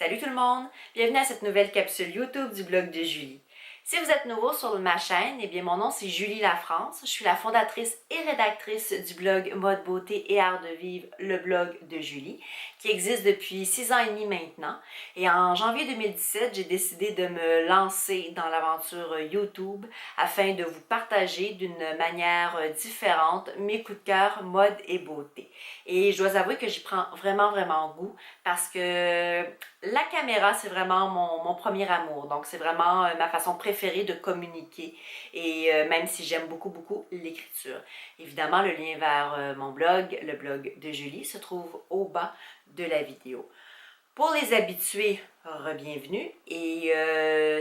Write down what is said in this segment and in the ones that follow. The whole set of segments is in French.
Salut tout le monde! Bienvenue à cette nouvelle capsule YouTube du blog de Julie. Si vous êtes nouveau sur ma chaîne, eh bien mon nom c'est Julie Lafrance. Je suis la fondatrice et rédactrice du blog Mode, Beauté et Art de Vivre, le blog de Julie, qui existe depuis 6 ans et demi maintenant. Et en janvier 2017, j'ai décidé de me lancer dans l'aventure YouTube afin de vous partager d'une manière différente mes coups de cœur mode et beauté. Et je dois avouer que j'y prends vraiment goût parce que la caméra, c'est vraiment mon premier amour. Donc, c'est vraiment ma façon préférée de communiquer. Et même si j'aime beaucoup l'écriture. Évidemment, le lien vers mon blog, le blog de Julie, se trouve au bas de la vidéo. Pour les habitués, re-bienvenue. Et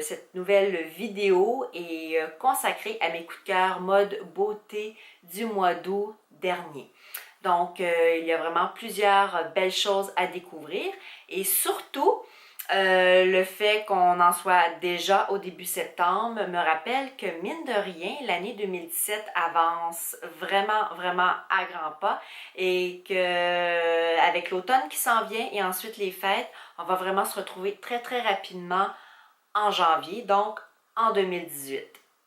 cette nouvelle vidéo est consacrée à mes coups de cœur mode beauté du mois d'août dernier. Donc, il y a vraiment plusieurs belles choses à découvrir et surtout, le fait qu'on en soit déjà au début septembre me rappelle que mine de rien, l'année 2017 avance vraiment à grands pas et que avec l'automne qui s'en vient et ensuite les fêtes, on va vraiment se retrouver très rapidement en janvier, donc en 2018.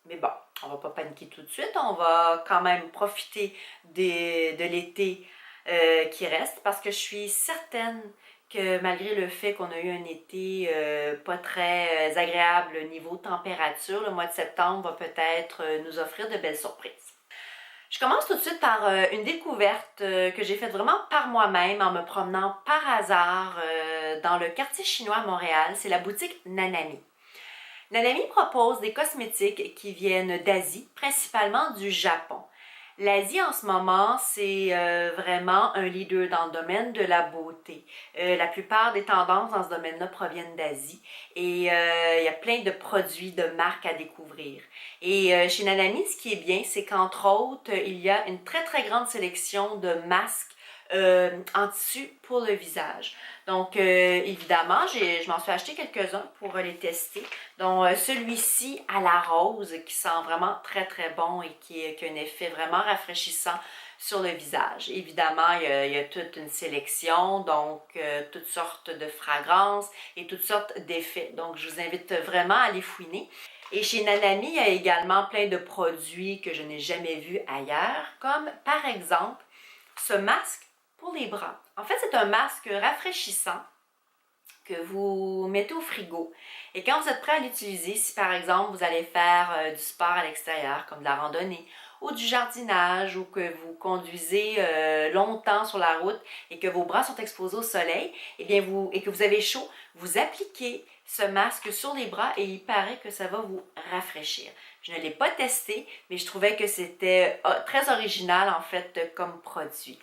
Mais bon, on va pas paniquer tout de suite, on va quand même profiter de l'été qui reste parce que je suis certaine que malgré le fait qu'on a eu un été pas très agréable niveau température, le mois de septembre va peut-être nous offrir de belles surprises. Je commence tout de suite par une découverte que j'ai faite vraiment par moi-même en me promenant par hasard dans le quartier chinois à Montréal. C'est la boutique Nanami. Nanami propose des cosmétiques qui viennent d'Asie, principalement du Japon. L'Asie en ce moment, c'est vraiment un leader dans le domaine de la beauté. La plupart des tendances dans ce domaine-là proviennent d'Asie et il y a plein de produits, de marques à découvrir. Et chez Nanami, ce qui est bien, c'est qu'entre autres, il y a une très grande sélection de masques en tissu pour le visage. Donc, évidemment, je m'en suis acheté quelques-uns pour les tester, dont celui-ci à la rose qui sent vraiment très bon et qui a un effet vraiment rafraîchissant sur le visage. Évidemment, il y a toute une sélection, donc toutes sortes de fragrances et toutes sortes d'effets. Donc, je vous invite vraiment à les fouiner. Et chez Nanami, il y a également plein de produits que je n'ai jamais vus ailleurs, comme par exemple ce masque pour les bras. En fait, c'est un masque rafraîchissant que vous mettez au frigo. Et quand vous êtes prêt à l'utiliser, si par exemple vous allez faire du sport à l'extérieur, comme de la randonnée, ou du jardinage, ou que vous conduisez longtemps sur la route et que vos bras sont exposés au soleil, et que vous avez chaud, vous appliquez ce masque sur les bras et il paraît que ça va vous rafraîchir. Je ne l'ai pas testé, mais je trouvais que c'était très original en fait comme produit.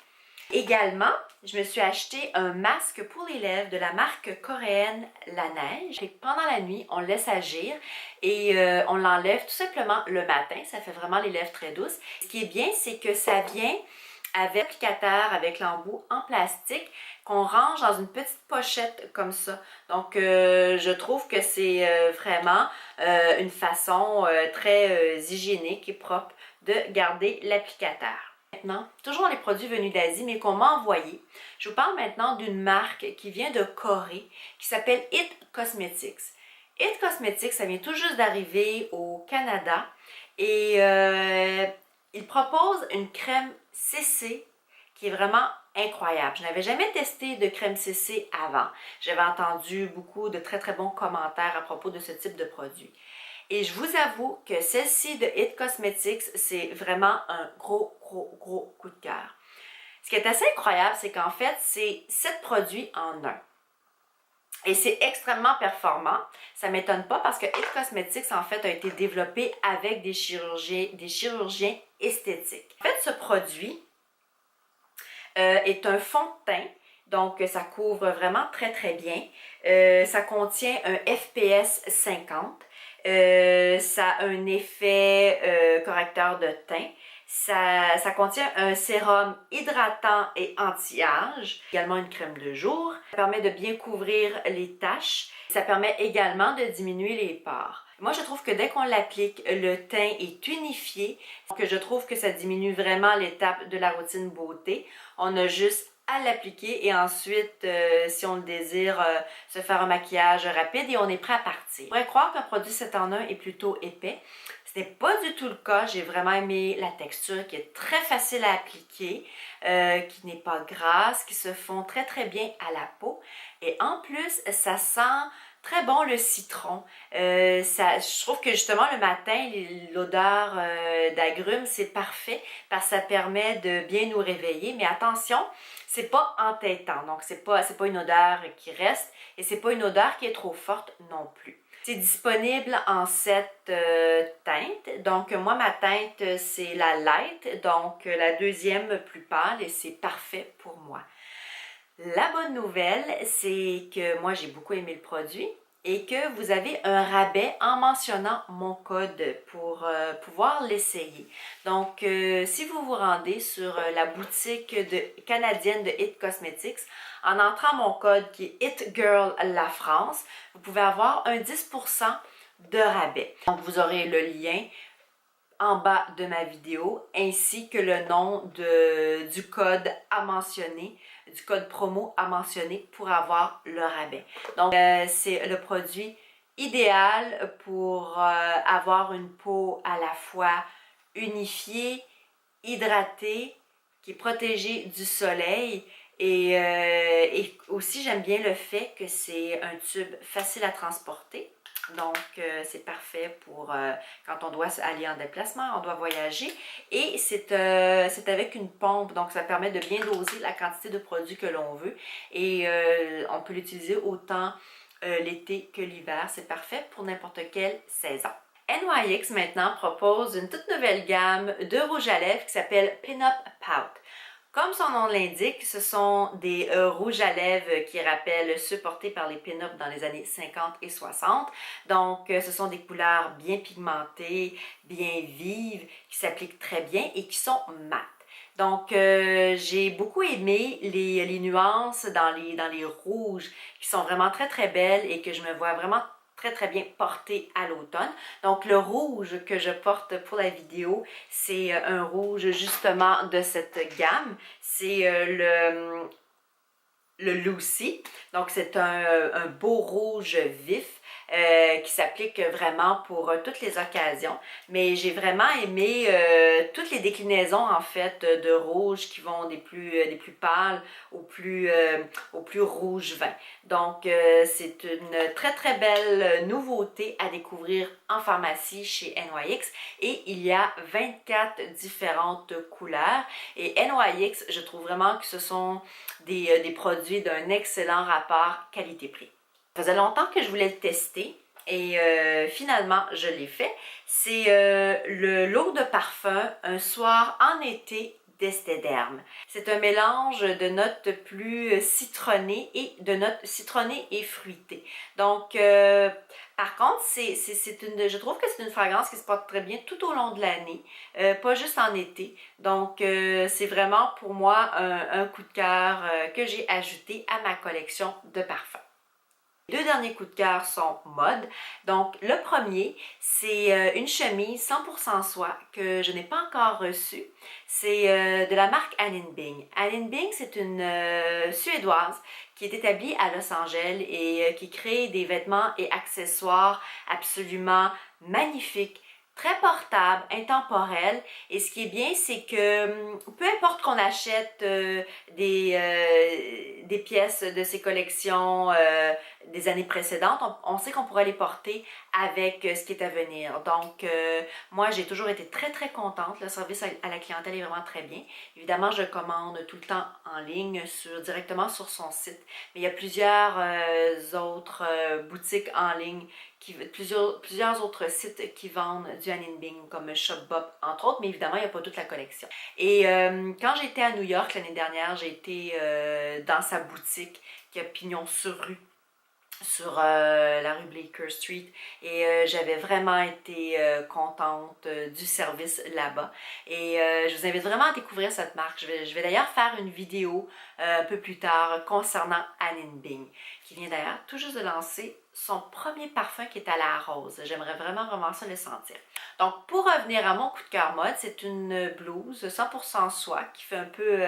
Également, je me suis acheté un masque pour les lèvres de la marque coréenne La Neige. Et pendant la nuit, on le laisse agir et on l'enlève tout simplement le matin. Ça fait vraiment les lèvres très douces. Ce qui est bien, c'est que ça vient avec l'applicateur, avec l'embout en plastique qu'on range dans une petite pochette comme ça. Donc, je trouve que c'est vraiment une façon très hygiénique et propre de garder l'applicateur. Maintenant, toujours les produits venus d'Asie, mais qu'on m'a envoyé. Je vous parle maintenant d'une marque qui vient de Corée, qui s'appelle It Cosmetics. It Cosmetics, ça vient tout juste d'arriver au Canada et il propose une crème CC qui est vraiment incroyable. Je n'avais jamais testé de crème CC avant. J'avais entendu beaucoup de très bons commentaires à propos de ce type de produit. Et je vous avoue que celle-ci de It Cosmetics, c'est vraiment un gros coup de cœur. Ce qui est assez incroyable, c'est qu'en fait, c'est 7 produits en un. Et c'est extrêmement performant. Ça ne m'étonne pas parce que It Cosmetics, en fait, a été développé avec des chirurgiens esthétiques. En fait, ce produit est un fond de teint. Donc, ça couvre vraiment très bien. Ça contient un FPS 50. Ça a un effet correcteur de teint. Ça contient un sérum hydratant et anti-âge, également une crème de jour. Ça permet de bien couvrir les taches. Ça permet également de diminuer les pores. Moi, je trouve que dès qu'on l'applique, le teint est unifié. Donc, je trouve que ça diminue vraiment l'étape de la routine beauté. On a juste à l'appliquer et ensuite, si on le désire, se faire un maquillage rapide et on est prêt à partir. On pourrait croire qu'un produit 7 en 1 est plutôt épais. Ce n'est pas du tout le cas. J'ai vraiment aimé la texture qui est très facile à appliquer, qui n'est pas grasse, qui se fond très très bien à la peau. Et en plus, ça sent très bon le citron. Je trouve que justement le matin, l'odeur d'agrumes, c'est parfait parce que ça permet de bien nous réveiller. Mais attention, c'est pas entêtant. Donc, c'est pas une odeur qui reste et c'est pas une odeur qui est trop forte non plus. C'est disponible en 7 teintes. Donc, moi, ma teinte, c'est la light, donc la deuxième plus pâle et c'est parfait pour moi. La bonne nouvelle, c'est que moi, j'ai beaucoup aimé le produit et que vous avez un rabais en mentionnant mon code pour pouvoir l'essayer. Donc, si vous vous rendez sur la boutique canadienne de It Cosmetics, en entrant mon code qui est It Girl La France, vous pouvez avoir un 10% de rabais. Donc, vous aurez le lien en bas de ma vidéo, ainsi que le nom du code à mentionner, du code promo à mentionner pour avoir le rabais. Donc, c'est le produit idéal pour avoir une peau à la fois unifiée, hydratée, qui est protégée du soleil. Et aussi, j'aime bien le fait que c'est un tube facile à transporter. Donc, c'est parfait pour quand on doit aller en déplacement, on doit voyager. Et c'est avec une pompe, donc ça permet de bien doser la quantité de produits que l'on veut. Et on peut l'utiliser autant l'été que l'hiver. C'est parfait pour n'importe quelle saison. NYX maintenant propose une toute nouvelle gamme de rouge à lèvres qui s'appelle Pin-Up Pout. Comme son nom l'indique, ce sont des rouges à lèvres qui rappellent ceux portés par les pin-up dans les années 50 et 60. Donc, ce sont des couleurs bien pigmentées, bien vives, qui s'appliquent très bien et qui sont mates. Donc, j'ai beaucoup aimé les nuances dans les rouges qui sont vraiment très très belles et que je me vois vraiment très bien porté à l'automne. Donc le rouge que je porte pour la vidéo, c'est un rouge justement de cette gamme. C'est le Lucy. Donc c'est un beau rouge vif qui s'applique vraiment pour toutes les occasions. Mais j'ai vraiment aimé toutes les déclinaisons en fait de rouge qui vont des plus pâles au plus rouge vin. Donc c'est une très belle nouveauté à découvrir en pharmacie chez NYX et il y a 24 différentes couleurs et NYX, je trouve vraiment que ce sont des produits d'un excellent rapport qualité-prix. Ça faisait longtemps que je voulais le tester et finalement je l'ai fait. C'est le lot de parfum Un soir en été d'Esthederm. C'est un mélange de notes plus citronnées et de notes citronnées et fruitées. Donc par contre, je trouve que c'est une fragrance qui se porte très bien tout au long de l'année, pas juste en été. Donc, c'est vraiment pour moi un coup de cœur que j'ai ajouté à ma collection de parfums. Les deux derniers coups de cœur sont mode. Donc, le premier, c'est une chemise 100% soie que je n'ai pas encore reçue. C'est de la marque Anne Bing. Anne Bing, c'est une Suédoise qui est établie à Los Angeles et qui crée des vêtements et accessoires absolument magnifiques, très portable, intemporel. Et ce qui est bien, c'est que peu importe qu'on achète des pièces de ces collections des années précédentes, on sait qu'on pourra les porter avec ce qui est à venir. Donc, moi, j'ai toujours été très contente. Le service à la clientèle est vraiment très bien. Évidemment, je commande tout le temps en ligne, directement sur son site. Mais il y a plusieurs autres boutiques en ligne, plusieurs autres sites qui vendent du Anne Bing, comme Shopbop, entre autres. Mais évidemment, il n'y a pas toute la collection. Et quand j'étais à New York l'année dernière, j'ai été dans sa boutique qui a pignon sur rue, sur la rue Bleecker Street et j'avais vraiment été contente du service là-bas et je vous invite vraiment à découvrir cette marque. Je vais d'ailleurs faire une vidéo un peu plus tard concernant Anne Bing qui vient d'ailleurs tout juste de lancer son premier parfum qui est à la rose. J'aimerais vraiment ça le sentir. Donc pour revenir à mon coup de cœur mode, c'est une blouse 100% soie qui fait un peu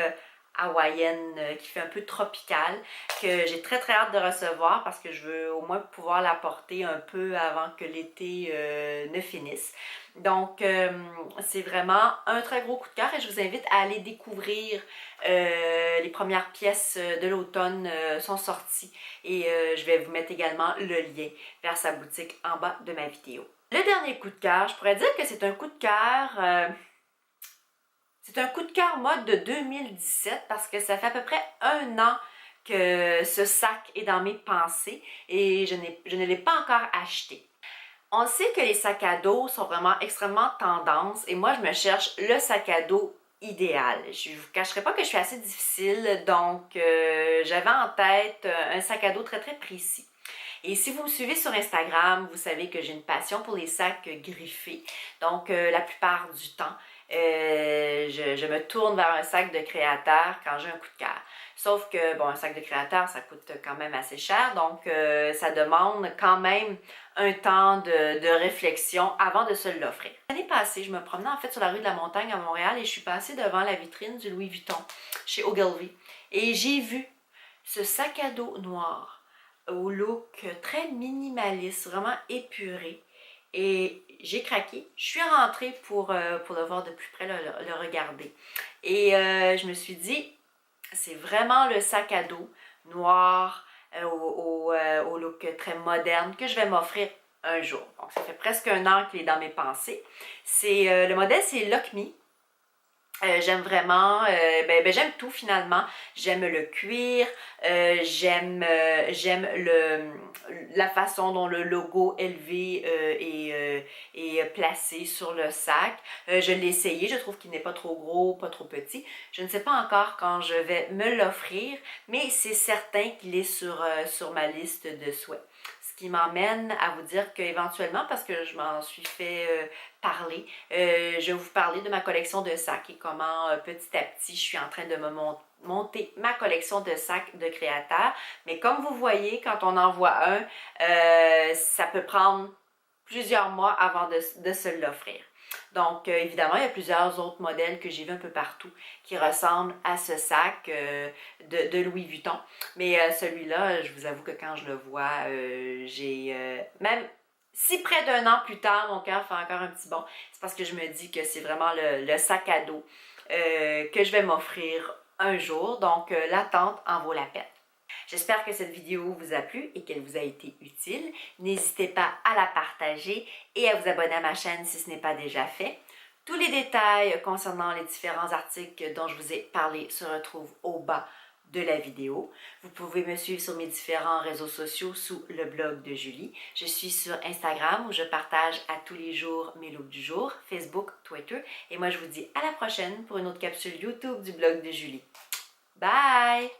hawaïenne qui fait un peu tropicale, que j'ai très hâte de recevoir parce que je veux au moins pouvoir la porter un peu avant que l'été ne finisse. Donc, c'est vraiment un très gros coup de cœur et je vous invite à aller découvrir. Les premières pièces de l'automne sont sorties et je vais vous mettre également le lien vers sa boutique en bas de ma vidéo. Le dernier coup de cœur, je pourrais dire que c'est un coup de cœur... c'est un coup de cœur mode de 2017 parce que ça fait à peu près 1 an que ce sac est dans mes pensées et je ne l'ai pas encore acheté. On sait que les sacs à dos sont vraiment extrêmement tendance et moi je me cherche le sac à dos idéal. Je ne vous cacherai pas que je suis assez difficile, donc j'avais en tête un sac à dos très très précis. Et si vous me suivez sur Instagram, vous savez que j'ai une passion pour les sacs griffés. Donc la plupart du temps, je me tourne vers un sac de créateur quand j'ai un coup de cœur. Sauf que, bon, un sac de créateur, ça coûte quand même assez cher, donc ça demande quand même un temps de réflexion avant de se l'offrir. L'année passée, je me promenais en fait sur la rue de la Montagne à Montréal et je suis passée devant la vitrine du Louis Vuitton chez Ogilvy. Et j'ai vu ce sac à dos noir au look très minimaliste, vraiment épuré. Et j'ai craqué. Je suis rentrée pour le voir de plus près, le regarder. Et je me suis dit, c'est vraiment le sac à dos noir au look très moderne que je vais m'offrir un jour. Donc, ça fait presque 1 an qu'il est dans mes pensées. Le modèle, c'est Lock Me. J'aime vraiment, j'aime tout finalement. J'aime le cuir, j'aime la façon dont le logo élevé est placé sur le sac. Je l'ai essayé, je trouve qu'il n'est pas trop gros, pas trop petit. Je ne sais pas encore quand je vais me l'offrir, mais c'est certain qu'il est sur ma liste de souhaits. Ce qui m'emmène à vous dire qu'éventuellement, parce que je m'en suis fait parler, je vais vous parler de ma collection de sacs et comment petit à petit je suis en train de me monter ma collection de sacs de créateurs. Mais comme vous voyez, quand on en voit un, ça peut prendre plusieurs mois avant de se l'offrir. Donc, évidemment, il y a plusieurs autres modèles que j'ai vus un peu partout qui ressemblent à ce sac de Louis Vuitton. Mais celui-là, je vous avoue que quand je le vois, même si près d'1 an plus tard, mon cœur fait encore un petit bond. C'est parce que je me dis que c'est vraiment le sac à dos que je vais m'offrir un jour. Donc, l'attente en vaut la peine. J'espère que cette vidéo vous a plu et qu'elle vous a été utile. N'hésitez pas à la partager et à vous abonner à ma chaîne si ce n'est pas déjà fait. Tous les détails concernant les différents articles dont je vous ai parlé se retrouvent au bas de la vidéo. Vous pouvez me suivre sur mes différents réseaux sociaux sous le blog de Julie. Je suis sur Instagram où je partage à tous les jours mes looks du jour, Facebook, Twitter. Et moi, je vous dis à la prochaine pour une autre capsule YouTube du blog de Julie. Bye!